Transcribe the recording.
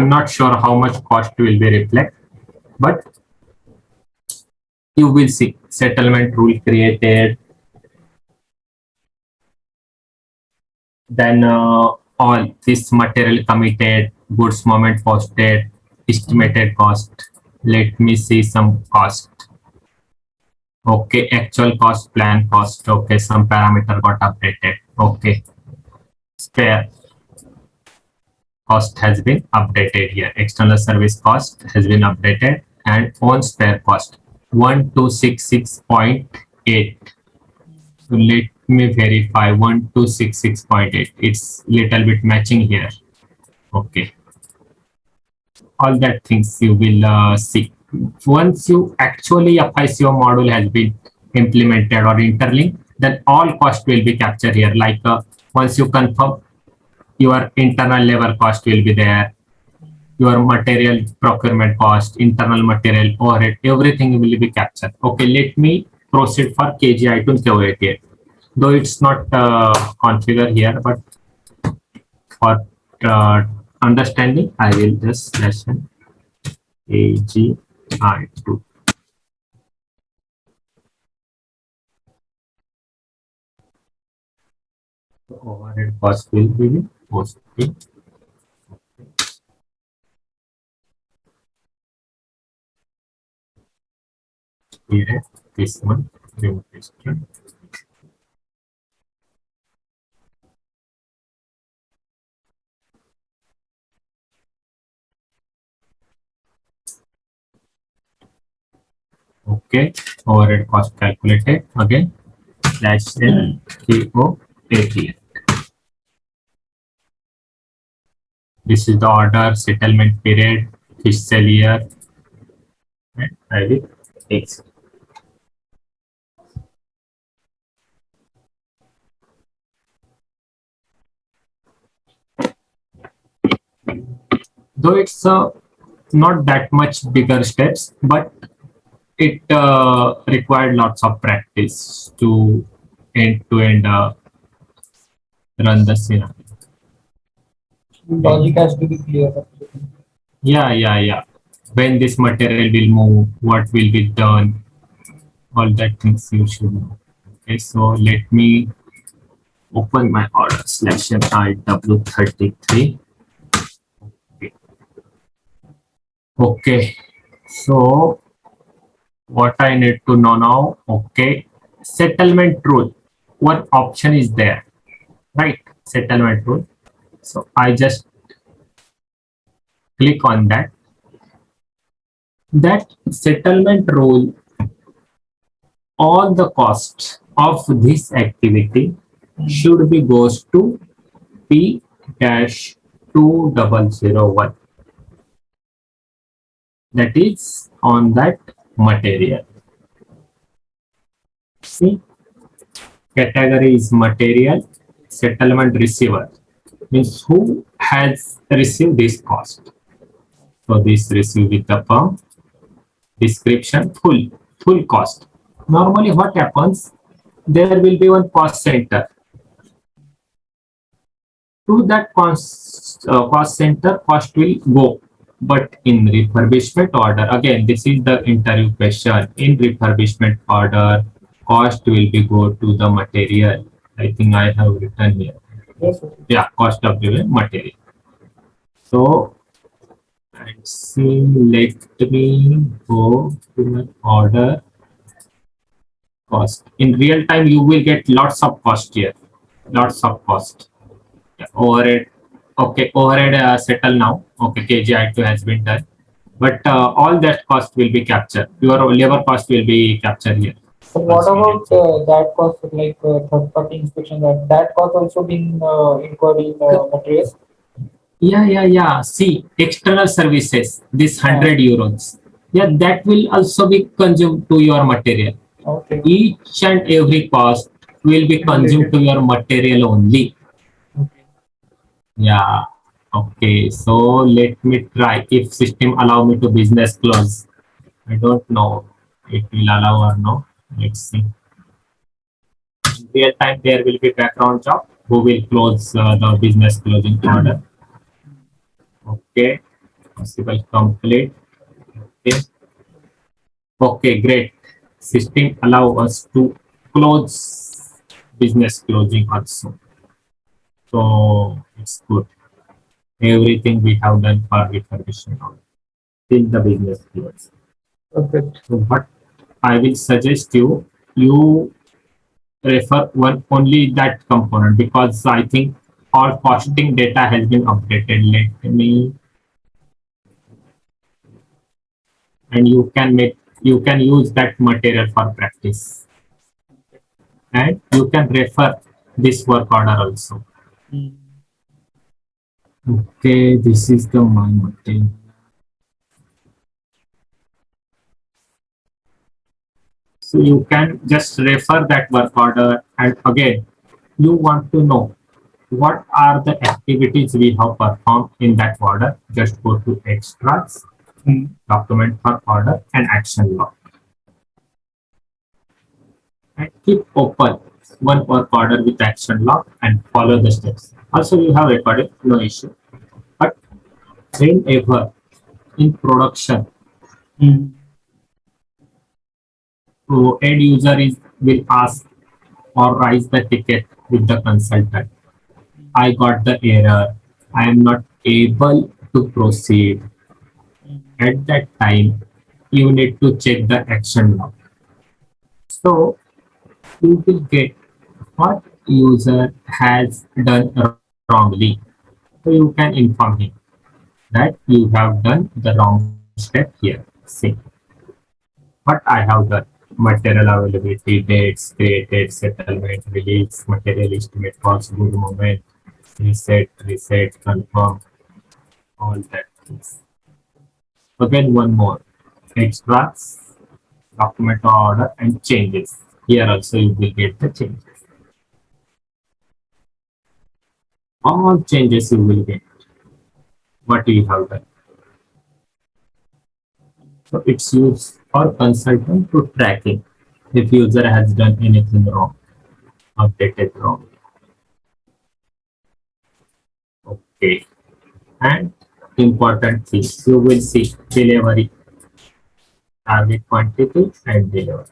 I'm not sure how much cost will be reflect, but you will see settlement rule created. Then all this material committed, goods moment posted, estimated cost. Let me see some cost. Okay, actual cost, plan cost. Okay, some parameter got updated. Okay, spare cost has been updated here. External service cost has been updated and on spare cost 1266.8. So let me verify 1266.8. It's little bit matching here. Okay. All that things you will see. Once you actually FICO module has been implemented or interlinked, then all cost will be captured here. Like once you confirm, your internal labor cost will be there, your material procurement cost, internal material overhead, everything will be captured. Okay, let me proceed for KGI to QA. Though it's not configured here, but for understanding, I will just mention KGI2. The overhead cost will be posted. Here, this one, remove this one. Okay, overhead cost calculated again. Slash N KOATL. This is the order, settlement period, fiscal year, and I will exit. Though it's not that much bigger steps, but it required lots of practice to end run the scenario. Logic has to be clear. Yeah. When this material will move, what will be done, all that things you should know. Okay, so let me open my order slash IW33. Okay, so what I need to know now, okay, settlement rule. What option is there, right? Settlement rule. So I just click on that. That settlement rule, all the costs of this activity should be goes to P-2001. That is on that material. See, category is material, settlement receiver means who has received this cost. So this received with the firm, description full cost. Normally what happens, there will be one cost center. To that cost center, cost will go. But in refurbishment order, again, this is the interview question. In refurbishment order, cost will be go to the material. I think I have written here. Yes. Yeah, cost of the material. So, and see, let me go to my order cost. In real time, you will get lots of cost here. Lots of cost. Yeah, overhead. Okay, overhead settle now. Okay, KGI2 has been done. But all that cost will be captured. Your labor cost will be captured here. But what about that cost, like third-party inspection? That cost also being incurred in materials? Yeah. See, external services, this 100 euros. Yeah, that will also be consumed to your material. Okay. Each and every cost will be consumed to your material only. Okay. Yeah. Okay. So let me try if system allow me to business close. I don't know it will allow or no. Let's see. In real time, there will be background job who will close the business closing order. Okay. possible complete. Okay. Okay, great. System allow us to close business closing also. So it's good. Everything we have done for refurbishment till the business close. Perfect. So what I will suggest you, you refer one only that component because I think all costing data has been updated. Let me, and you can use that material for practice, and you can refer this work order also. Mm. Okay, this is the my material. So you can just refer that work order, and again you want to know what are the activities we have performed in that order. Just go to extras, Mm. document for order, and action log, and keep open one work order with action log and follow the steps. Also, you have recorded, no issue. But whenever in production, Mm. end user is will ask or raise the ticket with the consultant. I got the error. I am not able to proceed. Mm. At that time, you need to check the action log. So you will get what user has done wrongly. So you can inform him that you have done the wrong step here. See what I have done. Material availability, dates, created, settlement, release, material estimate, cost, good moment, reset, confirm, all that things. Again, one more. Extracts, document order, and changes. Here also you will get the changes. All changes you will get what we have done. So it's used for consultant to tracking if user has done anything wrong, updated wrong. Okay. And important things you will see delivery, target quantity, and delivery.